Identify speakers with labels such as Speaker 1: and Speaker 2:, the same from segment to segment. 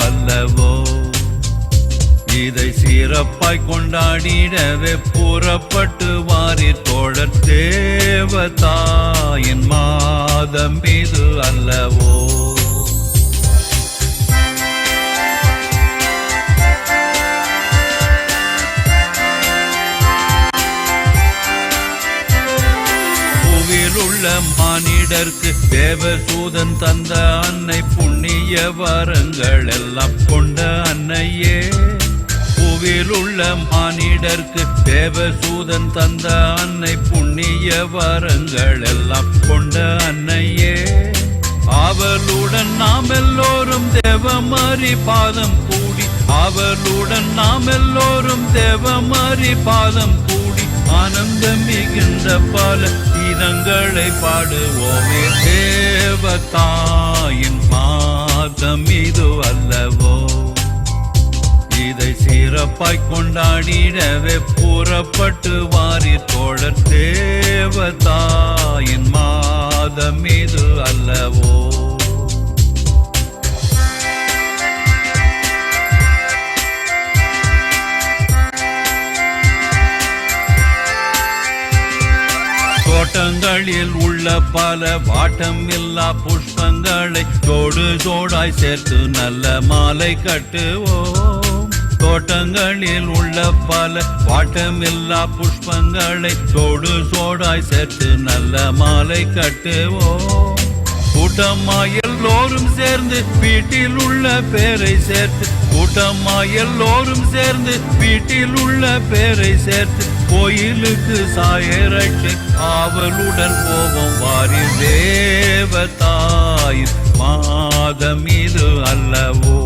Speaker 1: அல்லவோ. இதை சிறப்பாய் கொண்டாடிடவே புறப்பட்டு வாரீர் தோழர், தேவதாயின் மாதம் இது அல்லவோ. உள்ள மானிடர்க்கு தேவதூதன் தந்த அன்னை, புண்ணிய வரங்கள் எல்லாம் கொண்ட அன்னையே. புவியில் உள்ள மானிடர்க்கு தேவதூதன் தந்த அன்னை, புண்ணிய வரங்கள் எல்லாம் கொண்ட அன்னையே. அவளுடன் நாம் எல்லோரும் தேவமரி பாதம் கூடி, அவளுடன் நாம் எல்லோரும் தேவமரி பாதம் கூடி, ஆனந்தம் மிகுந்த பல கீதங்களை பாடுவோமே. தேவதாயின் மாதம் இது அல்லவோ. இதை சிறப்பாய் கொண்டாடிடவே புறப்பட்டு வாரீர் தோழர், தேவதாயின் மாதம் இது அல்லவோ. தோட்டங்களில் உள்ள பல வாட்டம் இல்லா புஷ்பங்களை ஜோடு ஜோடாய் சேர்த்து நல்ல மாலை கட்டுவோம். தோட்டங்களில் உள்ள பல வாட்டமில்லா புஷ்பங்களை ஜோடு ஜோடாய் சேர்த்து நல்ல மாலை கட்டுவோம். கூட்டமாய் எல்லோரும் சேர்ந்து வீட்டில் உள்ள பேரை சேர்த்து, கூட்டமாய் எல்லோரும் சேர்ந்து வீட்டில் உள்ள பேரை சேர்த்து, கோயிலுக்கு சாயரட்சை ஆவலுடன் போவோம் வாரீர், தேவதாயின் மாதம் இது அல்லவோ.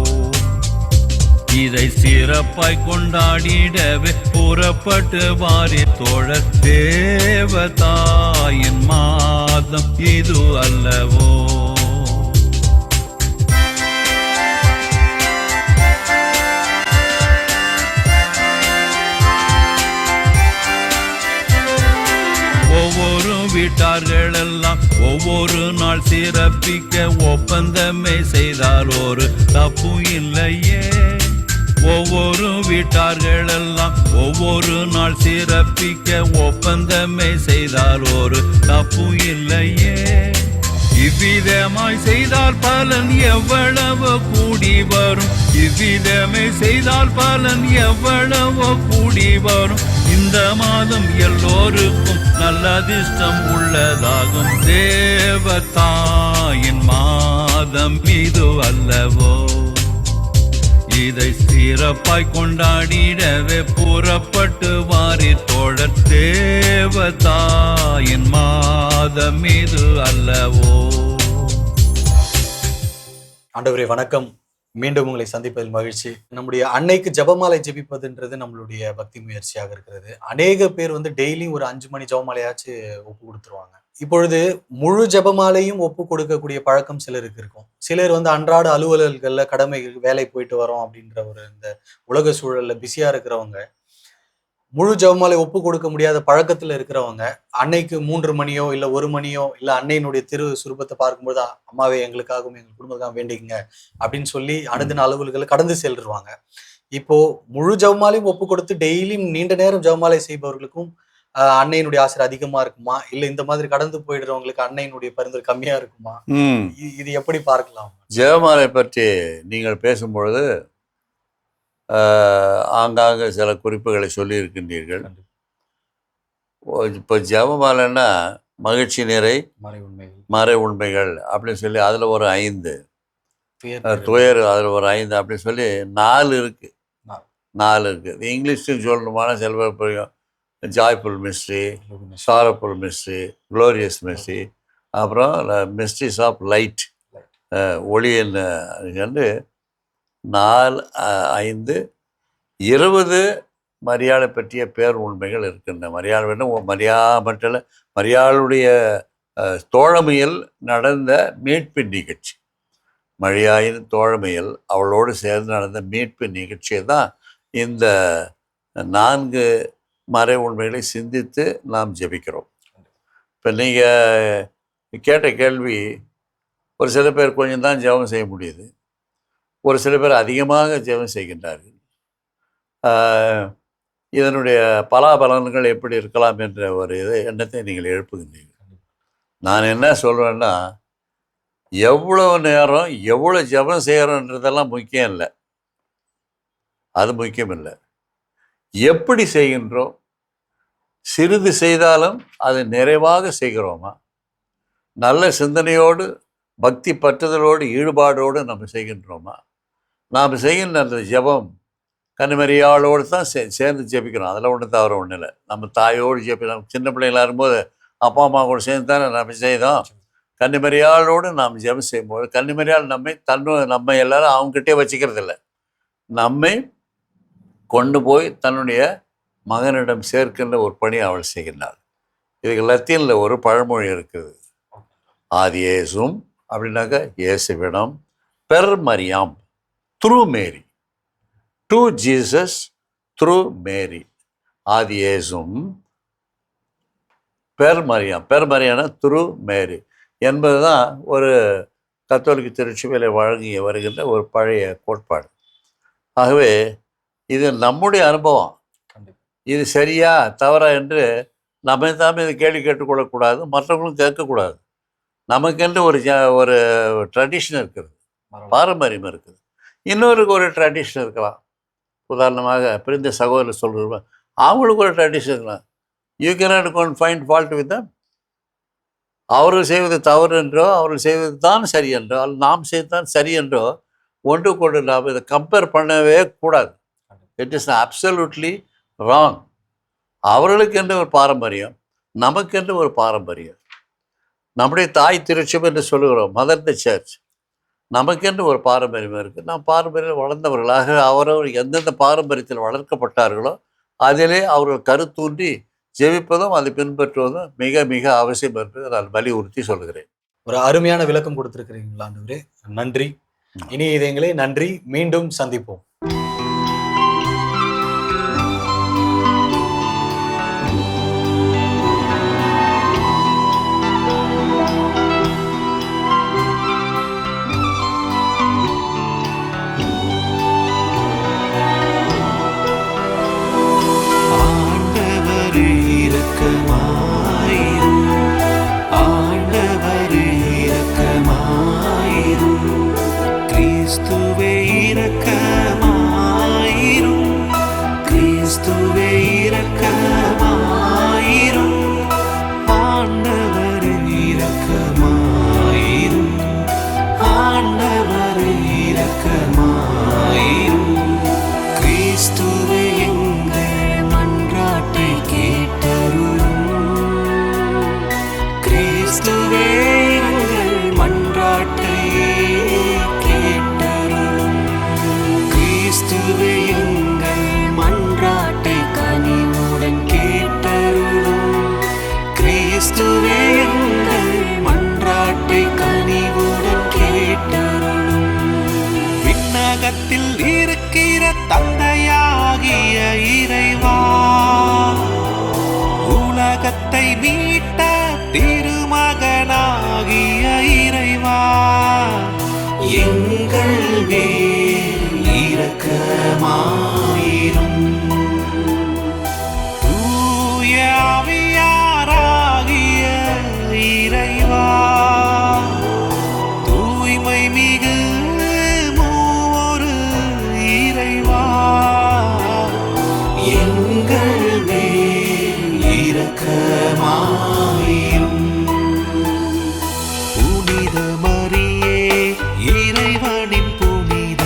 Speaker 1: இதை சிறப்பாய் கொண்டாடிடவே புறப்பட்டு வாரீர் தோழர், தேவதாயின் மாதம் இது அல்லவோ. ஒவ்வொரு வீட்டார்கள் எல்லாம் ஒவ்வொரு நாள் சிறப்பிக்க ஒப்பந்தமே செய்தால் ஒரு தப்பு இல்லையே. ஒவ்வொரு வீட்டார்கள் எல்லாம் ஒவ்வொரு நாள் சிறப்பிக்க ஒப்பந்தமே செய்தால் ஒரு தப்பு இல்லையே. இவ்விதமாய் செய்தால் பலன் எவ்வளவோ கூடி வரும், இவ்விதமே செய்தால் பலன் எவ்வளவோ கூடி வரும். இந்த மாதம் எல்லோருக்கும் நல்ல அதிர்ஷ்டம் உள்ளதாகும், தேவதாயின் மாதம் இது அல்லவோ. இதை சிறப்பாய் கொண்டாடிடவே புறப்பட்டு வாரீர் தோழர், தேவதாயின் மாதம் இது அல்லவோ.
Speaker 2: ஆண்டவரே வணக்கம். மீண்டும் உங்களை சந்திப்பதில் மகிழ்ச்சி. நம்முடைய அன்னைக்கு ஜபமாலை ஜெபிப்பதுன்றது நம்மளுடைய பக்தி முயற்சியாக இருக்கிறது. அநேக பேர் டெய்லியும் ஒரு 5 மணி ஜபமாலையாச்சு ஒப்பு கொடுத்துருவாங்க. இப்பொழுது முழு ஜபமாலையும் ஒப்பு கொடுக்கக்கூடிய பழக்கம் சிலருக்கு இருக்கும். சிலர் அன்றாட அலுவலகங்கள்ல கடமை வேலை போயிட்டு வரோம் அப்படின்ற ஒரு இந்த உலக சூழல்ல பிஸியா இருக்கிறவங்க, முழு ஜபமாலை ஒப்பு கொடுக்க முடியாத பழக்கத்துல இருக்கிறவங்க, அன்னைக்கு 3 மணியோ இல்ல 1 மணியோ இல்ல அன்னையினுடைய திரு சுரூபத்தை பார்க்கும்போது, அம்மாவே எங்களுக்காகவும் எங்கள் குடும்பத்துக்காக வேண்டிக்குங்க அப்படின்னு சொல்லி அனுதின அலுவல்களை கடந்து செல்லுவாங்க. இப்போ முழு ஜபமாலையும் ஒப்பு கொடுத்து டெய்லியும் நீண்ட நேரம் ஜபமாலை செய்பவர்களுக்கும் அன்னையினுடைய ஆசிரியர் அதிகமா இருக்குமா, இல்ல இந்த மாதிரி கடந்து போயிடுறவங்களுக்கு அன்னையினுடைய பரிந்துரை கம்மியா இருக்குமா, இது எப்படி பார்க்கலாம்?
Speaker 3: ஜெபமாலை பற்றி நீங்கள் பேசும்பொழுது ஆங்காங்க சில குறிப்புகளை சொல்லியிருக்கின்றீர்கள். இப்போ ஜெபமாலைன்னா மகிழ்ச்சி நிறை மறை உண்மைகள் அப்படின்னு சொல்லி அதில் ஒரு 5, துயர் அதில் ஒரு 5 அப்படின்னு சொல்லி 4 இருக்கு. 4 இருக்கு. இங்கிலீஷும் சொல்லணுமான சில பேர் புரியும். Joyful mystery, சாரஃபுல் mystery, glorious mystery, அப்புறம் மிஸ்ட்ரிஸ் ஆஃப் லைட், ஒளியின் 4, 5, 20 மரியாதை பற்றிய பேர் உண்மைகள் இருக்கின்றன. மரியாதை மட்டும் மரியாளுடைய தோழமையில் நடந்த மீட்பின் நிகழ்ச்சி, மரியாயின் தோழமையில் அவளோடு சேர்ந்து நடந்த மீட்பின் நிகழ்ச்சியை தான் இந்த 4 மறை உண்மைகளை சிந்தித்து நாம் ஜெபிக்கிறோம். இப்போ நீங்கள் கேட்ட கேள்வி, ஒரு சில பேர் கொஞ்சம் தான் ஜெபம் செய்ய முடியுது, ஒரு சில பேர் அதிகமாக ஜெபம் செய்கின்றார்கள். இதனுடைய பலாபலன்கள் எப்படி இருக்கலாம் என்ற ஒரு எண்ணத்தை நீங்கள் எழுப்புகின்றீர்கள். நான் என்ன சொல்கிறேன்னா, எவ்வளோ நேரம் எவ்வளோ ஜெபம் செய்கிறோன்றதெல்லாம் முக்கியம் இல்லை. அது முக்கியம் இல்லை. எப்படி செய்கின்றோம், சிறிது செய்தாலும் அதை நிறைவாக செய்கிறோமா, நல்ல சிந்தனையோடு பக்தி பற்றுதலோடு ஈடுபாடோடு நம்ம செய்கின்றோமா, நாம் செய்கின்ற அந்த ஜெபம் கன்னிமரியாளோடு தான் சேர்ந்து ஜெபிக்கிறோம். அதில் ஒன்றும் தவறு ஒன்றும் இல்லை. நம்ம தாயோடு ஜெபிக்கிறோம். சின்ன பிள்ளைங்களாக இருக்கும்போது அப்பா அம்மா கூட சேர்ந்து தானே நம்ம செய்தோம். கன்னிமரியாளோடு நாம் ஜெபம் செய்யும்போது கன்னிமரியாள் நம்ம எல்லாரும் அவங்ககிட்டே வச்சுக்கிறது இல்லை, நம்மை கொண்டு போய் தன்னுடைய மகனிடம் சேர்க்கின்ற ஒரு பணி அவள் செய்கின்றாள். இதுக்கு லத்தீனில் ஒரு பழமொழி இருக்குது. ஆதி இயேசும் அப்படின்னாக்கா இயேசுவிடம், பெர் மரியாம் through Mary, to Jesus through Mary. ஆதி இயேசும் பெர் மரியானா த்ரூ மேரி என்பது தான் ஒரு கத்தோலிக்க திருச்சபையில் வழங்கி வருகின்ற ஒரு பழைய கோட்பாடு. ஆகவே இது நம்முடைய அனுபவம். இது சரியா தவறா என்று நம்ம தாமே இது கேள்வி கேட்டுக்கொள்ளக்கூடாது, மற்றவங்களும் கேட்கக்கூடாது. நமக்கென்று ஒரு ட்ரெடிஷன் இருக்குது, பாரம்பரியம் இருக்குது. இன்னொருக்கு ஒரு ட்ரெடிஷன் இருக்கலாம். உதாரணமாக பிரிந்த சகோதரர் சொல்கிறோம், அவங்களுக்கு ஒரு ட்ரெடிஷன் இருக்கலாம். You cannot find fault with them. அவர்கள் செய்வது தவறு என்றோ, அவர்கள் செய்வது தான் சரி என்றோ, அல்லது நாம் செய்வது சரி என்றோ ஒன்று கொண்டு நாம் இதை கம்பேர் பண்ணவே கூடாது. It is absolutely wrong. அவர்களுக்கென்று ஒரு பாரம்பரியம், நமக்கென்று ஒரு பாரம்பரியம். நம்முடைய தாய் திருச்சபை என்று சொல்லுகிறோம், மதர் த சர்ச். நமக்கென்று ஒரு பாரம்பரியம் இருக்குது. நாம் பாரம்பரியம் வளர்ந்தவர்களாக அவரவர் எந்தெந்த பாரம்பரியத்தில் வளர்க்கப்பட்டார்களோ அதிலே அவர்கள் கருத்தூன்றி ஜெபிப்பதும் அதை பின்பற்றுவதும் மிக மிக அவசியம் என்று நான் வலியுறுத்தி சொல்கிறேன்.
Speaker 2: ஒரு அருமையான விளக்கம் கொடுத்திருக்கிறீங்களா ஆண்டவரே, நன்றி. இனி இதயங்களே நன்றி, மீண்டும் சந்திப்போம்.
Speaker 4: இருக்கிற தந்தையாகிய இறைவா, உலகத்தை மீட்ட திருமகனாகிய இறைவா, எங்கள் மேல் இரக்கமாயிரும். தூய ஆவியாராகிய இறைவா, தூய்மை மிகு புனித மரியே, இறைவனின் புனித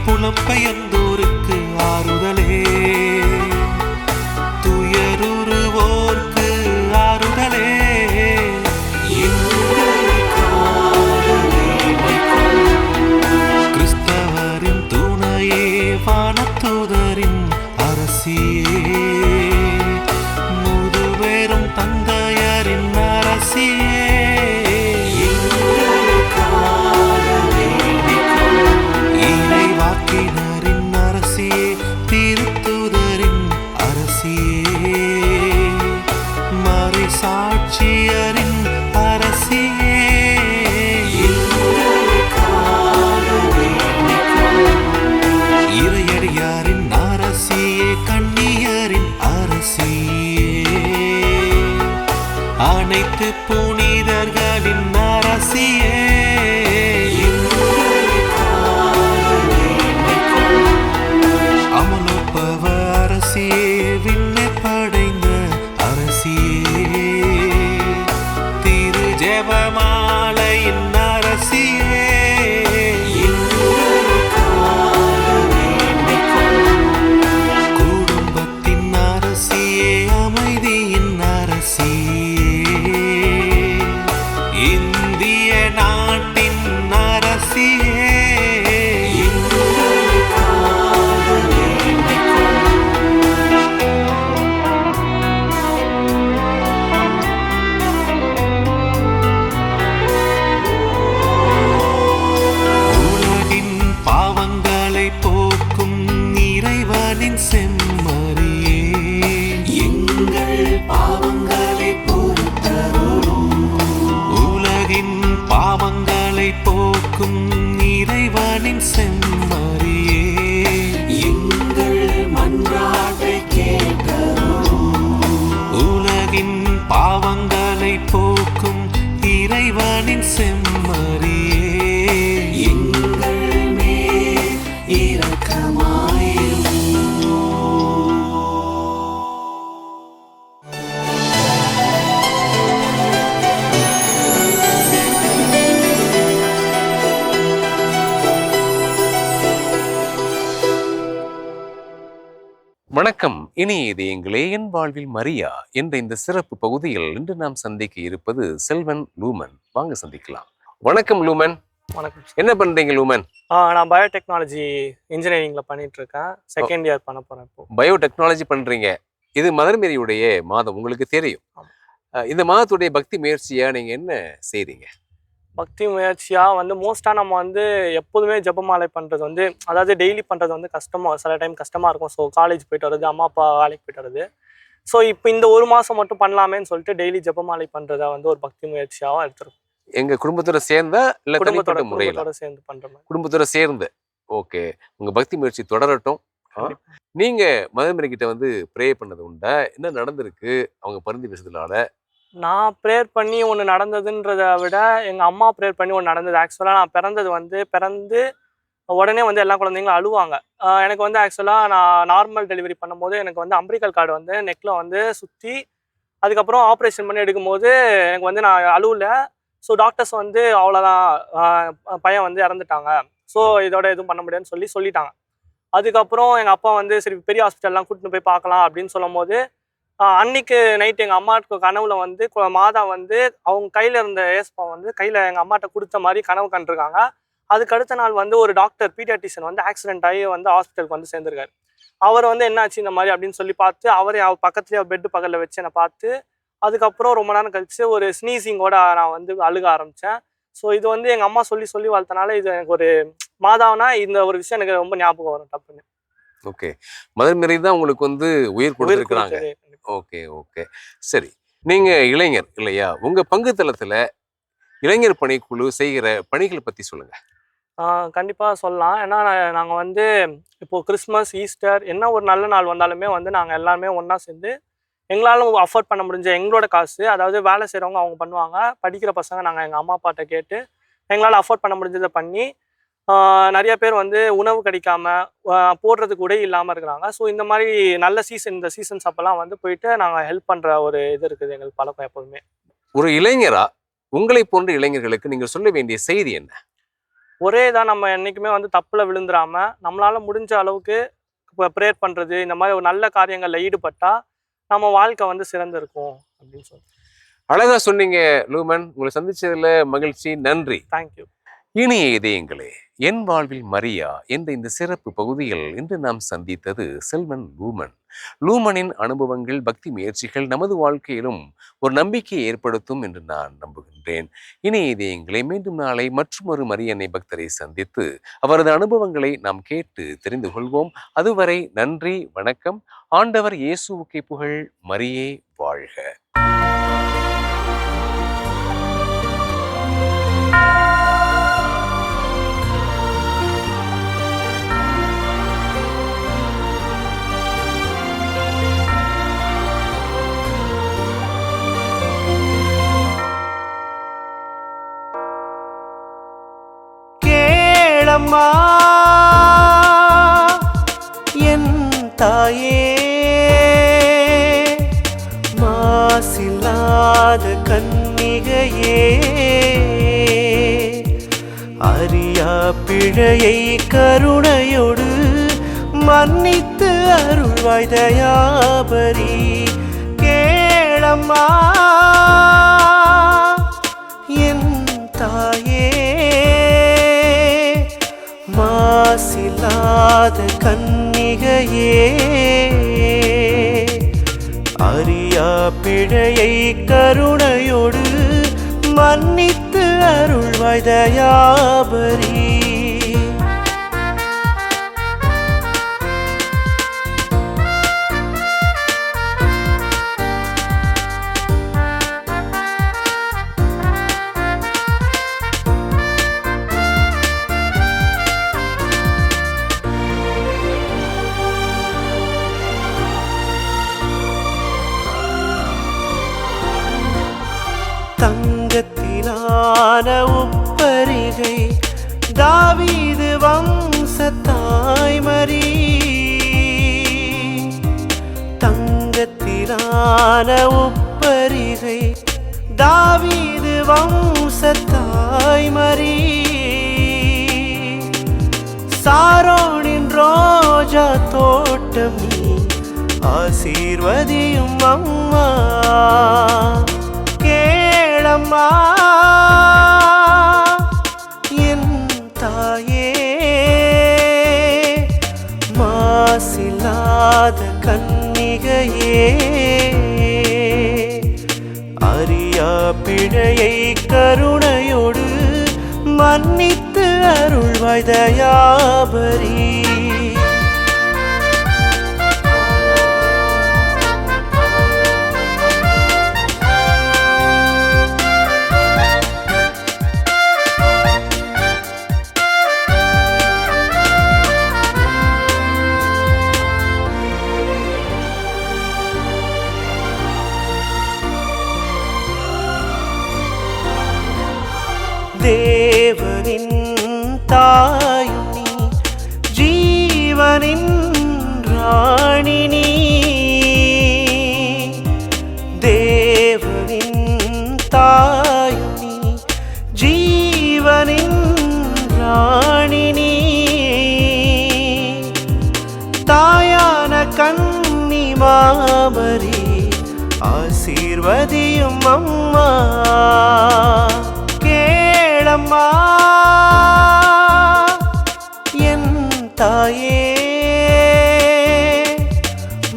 Speaker 4: புலம்பெயர்ந்தோருக்கு ஆறுதலே, துயருருவோர்க்கு ஆறுதலே, கிறிஸ்தவரின் துணையே, வானதூதரின் அரசியே, முதுபெரும் தந்தையரின் அரசியே, இறைவாக்கினரின் அரசியே, திருத்தூதரின் அரசியே, மறைசாட்சியரின் அரசியே, இறையடியாரின் அரசியே, கண்ணியரின் அரசியே, அனைத்து புனிதர்களின் அரசியே, அமலோற்பவ அரசியே, விண்ணை படைந்த அரசியே, திரு ஜெபமாலையின் அரசியே, குடும்பத்தின் அரசியே, அமைதியின் அரசியே, இந்திய நாட்டின் அரசியே, உலகின் பாவங்களை போக்கும் இறைவனின் செம்மறியே, எங்கள் பாவங்களை பொறுத்தருளும். உலகின் பாவங்களை போக்கும் இறைவனின் செம்மறியே, எங்கள் மன்றாட்டை கேட்டருளும். உலகின் பாவங்களை போக்கும் இறைவனின் செம்மறியே, எங்கள் மேல் இரக்கமாயிரும்.
Speaker 5: வணக்கம். இனிய இதயங்களே, என் வாழ்வில் மரியா என்ற இந்த சிறப்பு பகுதியில் இன்று நாம் சந்திக்க இருப்பது செல்வன் லூமன். வாங்க சந்திக்கலாம். வணக்கம் லூமன்.
Speaker 6: வணக்கம்.
Speaker 5: என்ன பண்றீங்க லூமன்?
Speaker 6: நான் பயோடெக்னாலஜி இன்ஜினியரிங்ல பண்ணிட்டு இருக்கேன். செகண்ட் இயர் பண்ண போறேன் இப்போ.
Speaker 5: பயோடெக்னாலஜி பண்றீங்க. இது மதர் மேரியுடைய மாதம், உங்களுக்கு தெரியும். இந்த மாதத்துடைய பக்தி முயற்சியா நீங்க என்ன செய்றீங்க?
Speaker 6: பக்தி முயற்சியா வந்து மோஸ்டா நம்ம வந்து எப்போதுமே ஜெபமாலை பண்றது வந்து, அதாவது டெய்லி பண்றது வந்து கஷ்டமா, சில டைம் கஷ்டமா இருக்கும். ஸோ காலேஜ் போயிட்டு வருது, அம்மா அப்பா வேலைக்கு போயிட்டு வருது. ஸோ இப்போ இந்த ஒரு மாசம் மட்டும் பண்ணலாமேன்னு சொல்லிட்டு டெய்லி ஜெபமாலை பண்றதை வந்து ஒரு பக்தி முயற்சியாவா எடுத்துருக்கோம்.
Speaker 5: எங்க குடும்பத்தோட சேர்ந்தா இல்ல தனிப்பட்ட முறையில?
Speaker 6: குடும்பத்தோட சேர்ந்து பண்றோம்.
Speaker 5: குடும்பத்தோட சேர்ந்து. ஓகே, உங்க பக்தி முயற்சி தொடரட்டும். நீங்க மதர் மேரி கிட்ட வந்து ப்ரே பண்ணது உண்டா? என்ன நடந்திருக்கு அவங்க பரிந்து பேசுறதுனால?
Speaker 6: நான் ப்ரேயர் பண்ணி ஒன்று நடந்ததுன்றதை விட எங்கள் அம்மா ப்ரேயர் பண்ணி ஒன்று நடந்தது. ஆக்சுவலாக நான் பிறந்து உடனே வந்து எல்லா குழந்தைங்களும் அழுவாங்க. எனக்கு வந்து ஆக்சுவலாக நான் நார்மல் டெலிவரி பண்ணும்போது எனக்கு வந்து அம்பிரிக்கல் கார்டு வந்து நெக்கில் வந்து சுற்றி, அதுக்கப்புறம் ஆப்ரேஷன் பண்ணி எடுக்கும்போது எனக்கு வந்து நான் அழுவல. ஸோ டாக்டர்ஸ் வந்து அவ்வளோதான், பையன் வந்து இறந்துட்டாங்க, ஸோ இதோட எதுவும் பண்ண முடியாதுன்னு சொல்லிட்டாங்க. அதுக்கப்புறம் எங்கள் அப்பா வந்து சரி பெரிய ஹாஸ்பிட்டல்லாம் கூட்டின்னு போய் பார்க்கலாம் அப்படின்னு சொல்லும் போது, அன்னைக்கு நைட் எங்கள் அம்மாவுக்கு கனவுல வந்து மாதா வந்து அவங்க கையில் இருந்த ஏஸ்பா வந்து கையில் எங்கள் அம்மாட்ட கொடுத்த மாதிரி கனவு கண்டிருக்காங்க. அதுக்கு அடுத்த நாள் வந்து ஒரு டாக்டர் பீடியாட்ரிஷியன் வந்து ஆக்சிடென்ட் ஆகி வந்து ஹாஸ்பிட்டலுக்கு வந்து சேர்ந்துருக்காரு. அவர் வந்து என்னாச்சு இந்த மாதிரி அப்படின்னு சொல்லி பார்த்து, அவர் பக்கத்துலேயே பெட்டு பக்கத்தில் வச்சு என்னை பார்த்து, அதுக்கப்புறம் ரொம்ப நேரம் கழிச்சு ஒரு ஸ்னீசிங்கோட நான் வந்து அழுக ஆரம்பித்தேன். ஸோ இது வந்து எங்கள் அம்மா சொல்லி வளர்த்தனால இது எனக்கு ஒரு மாதாவனா இந்த ஒரு விஷயம் எனக்கு ரொம்ப ஞாபகம் வரும் டப்புன்னு.
Speaker 5: ஓகே, மதர் மேரி தான் உங்களுக்கு வந்து உயிர் கொடுத்துருக்குறாங்க. ஓகே ஓகே, சரி. நீங்க இளைஞர் இல்லையா? உங்க பங்கு தளத்துல இளைஞர் பணிக்குழு செய்கிற பணிகளை பத்தி சொல்லுங்க.
Speaker 6: கண்டிப்பாக சொல்லலாம். ஏன்னா நாங்கள் வந்து இப்போது கிறிஸ்மஸ், ஈஸ்டர் என்ன ஒரு நல்ல நாள் வந்தாலுமே வந்து நாங்கள் எல்லாருமே ஒன்றா சேர்ந்து எங்களால் அஃபோர்ட் பண்ண முடிஞ்ச எங்களோட காசு, அதாவது வேலை செய்கிறவங்க அவங்க பண்ணுவாங்க, படிக்கிற பசங்க நாங்கள் எங்கள் அம்மா அப்பாட்ட கேட்டு எங்களால் அஃபோர்ட் பண்ண முடிஞ்சதை பண்ணி, நிறைய பேர் வந்து உணவு கிடைக்காம போடுறதுக்கு உடை இல்லாமல் இருக்கிறாங்க. ஸோ இந்த மாதிரி நல்ல இந்த சீசன்ஸ் அப்போல்லாம் வந்து போயிட்டு நாங்கள் ஹெல்ப் பண்ணுற ஒரு இது இருக்குது எங்களுக்கு பழக்கம் எப்போதுமே.
Speaker 5: ஒரு இளைஞரா உங்களை போன்ற இளைஞர்களுக்கு நீங்கள் சொல்ல வேண்டிய செய்தி என்ன?
Speaker 6: ஒரே இதாக நம்ம என்றைக்குமே வந்து தப்பில் விழுந்துடாம நம்மளால் முடிஞ்ச அளவுக்கு இப்போ ப்ரேயர் பண்ணுறது இந்த மாதிரி ஒரு நல்ல காரியங்களில் ஈடுபட்டால் நம்ம வாழ்க்கை வந்து சிறந்திருக்கும் அப்படின்னு சொல்லி.
Speaker 5: அழகா சொன்னீங்க லூமன். உங்களை சந்திச்சதுல மகிழ்ச்சி, நன்றி.
Speaker 6: தேங்க்யூ.
Speaker 5: இனிய இதயங்களே, என் வாழ்வில் மரியா என்ற இந்த சிறப்பு பகுதியில் இன்று நாம் சந்தித்தது செல்வன் லூமன். லூமனின் அனுபவங்கள், பக்தி முயற்சிகள் நமது வாழ்க்கையிலும் ஒரு நம்பிக்கையை ஏற்படுத்தும் என்று நான் நம்புகின்றேன். இனிய இதயங்களை, மீண்டும் நாளை மற்றொரு மரியன்னை பக்தரை சந்தித்து அவரது அனுபவங்களை நாம் கேட்டு தெரிந்து கொள்வோம். அதுவரை நன்றி, வணக்கம். ஆண்டவர் இயேசுவுக்கே புகழ். மரியே வாழ்க.
Speaker 4: அம்மா என் தாயே, மாசில்லாத கன்னிகையே, அறியா பிழையை கருணையோடு மன்னித்து அருள்வாய் தயாபரி. கேளம்மா என் தாயே, மாசில்லாத கன்னிகையே, அறியா பிழையை கருணையோடு மன்னித்து அருள்வாய் தயாபரி. தங்கத்திலான உப்பரிகை, தாவீது வம்சத்தாய் மரி. தங்கத்திலான உப்பரிகை, தாவீது வம்சத்தாய் மரி. சாரோனின் ரோஜா தோட்டம் நீ, ஆசீர்வதியும் அம்மா. கேளம்மா என் தாயே, மாசில்லாத கன்னிகையே, அறியா பிழையை கருணையோடு மன்னித்து அருள்வாய் தயாபரி. தேவனின் தாயும் நீ, ஜீவனின் ராணி நீ. தேவனின் தாயும் நீ, ஜீவனின் ராணி நீ. தாயான கன்னி மாமரி, ஆசீர்வதியும் அம்மா. கேளம்மா என் தாயே,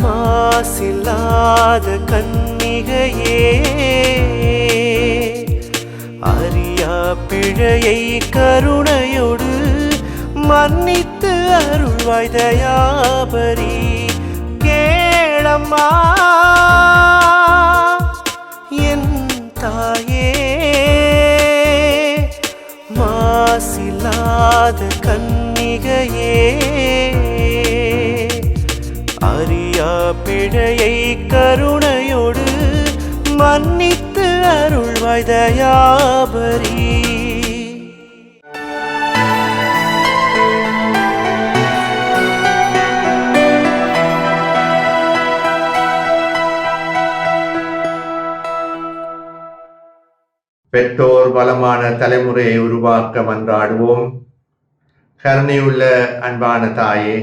Speaker 4: மாசில்லாத கன்னிகையே, அறியா பிழையை கருணையோடு மன்னித்து அருள்வாய் தயாபரி. கேளம்மா என் தாயே, மாசில்லாத கன்னிகையே, அறியா பிழையை கருணையோடு மன்னித்து அருள்வாய் தயாபரி.
Speaker 7: பெற்றோர் பலமான தலைமுறையை உருவாக்க மன்றாடுவோம். கருணையுள்ள அன்பான தாயே,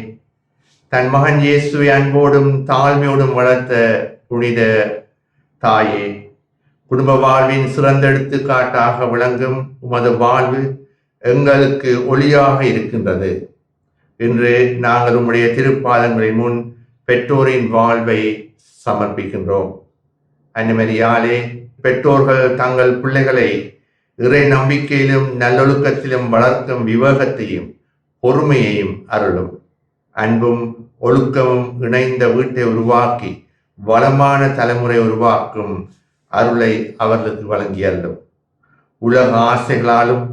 Speaker 7: தன் மகன் இயேசுவை அன்போடும் தாழ்மையோடும் வளர்த்த புனித தாயே, குடும்ப வாழ்வின் சிறந்த எடுத்துக்காட்டாக விளங்கும் உமது வாழ்வு எங்களுக்கு ஒளியாக இருக்கின்றது. இன்று நாங்கள் உம்முடைய திருப்பாதங்களின் முன் பெற்றோரின் வாழ்வை சமர்ப்பிக்கின்றோம். அன்னைமரியாலே, பெற்றோர்கள் தங்கள் பிள்ளைகளை இறை நம்பிக்கையிலும் நல்லொழுக்கத்திலும் வளர்க்கும் விவேகத்தையும் பொறுமையையும் அருளும். அன்பும் ஒழுக்கமும் இணைந்த வீட்டை உருவாக்கி வளமான தலைமுறை உருவாக்கும் அருளை அவர்களுக்கு வழங்கி அருளும். உலக ஆசைகளாலும்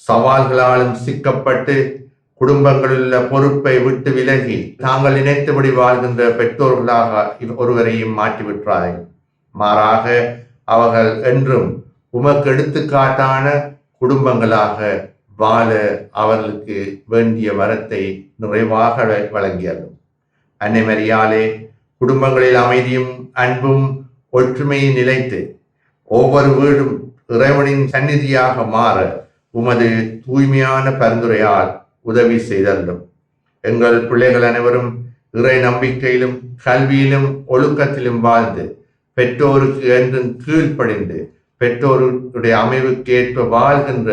Speaker 7: சவால்களாலும் சிக்கப்பட்டு குடும்பங்களில் பொறுப்பை விட்டு விலகி தாங்கள் நினைத்தபடி வாழ்கின்ற பெற்றோர்களாக ஒருவரையும் மாற்றிவிட்டாய். மாறாக அவர்கள் என்றும் உமக்கு எடுத்துக்காட்டான குடும்பங்களாக வாழ அவர்களுக்கு வேண்டிய வரத்தை நிறைவாக வழங்கியது. அன்னை மரியாளே, குடும்பங்களில் அமைதியும் அன்பும் ஒற்றுமையும் நிலைத்து ஒவ்வொரு வீடும் இறைவனின் சந்நிதியாக மாற உமது தூய்மையான பரிந்துரையால் உதவி செய்தல்லும். எங்கள் பிள்ளைகள் அனைவரும் இறை நம்பிக்கையிலும் கல்வியிலும் ஒழுக்கத்திலும் வாழ்ந்து பெற்றோருக்கு என்றும் கீழ்ப்படிந்து பெற்றோருடைய அமைவுக்கு ஏற்ப வாழ்கின்ற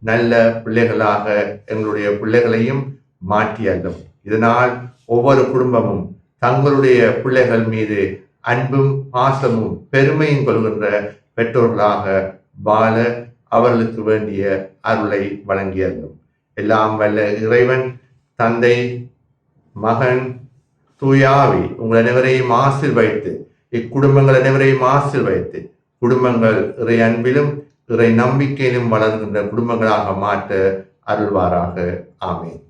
Speaker 7: நல்ல பிள்ளைகளாக எங்களுடைய பிள்ளைகளையும் மாற்றியல்லும். இதனால் ஒவ்வொரு குடும்பமும் தங்களுடைய பிள்ளைகள் மீது அன்பும் பாசமும் பெருமையும் கொள்கின்ற பெற்றோர்களாக வாழ அவர்களுக்கு வேண்டிய அருளை வழங்கியல்லும். எல்லாம் வல்ல இறைவன், தந்தை, மகன், தூயாவி உங்கள் அனைவரையும் ஆசீர்வதித்து இக்குடும்பங்கள் அனைவரையும் ஆசீர்வதித்து குடும்பங்கள் இறை அன்பிலும் இறை நம்பிக்கையிலும் வளர்கின்ற குடும்பங்களாக மாற்ற அருள்வாராக. ஆமீன்.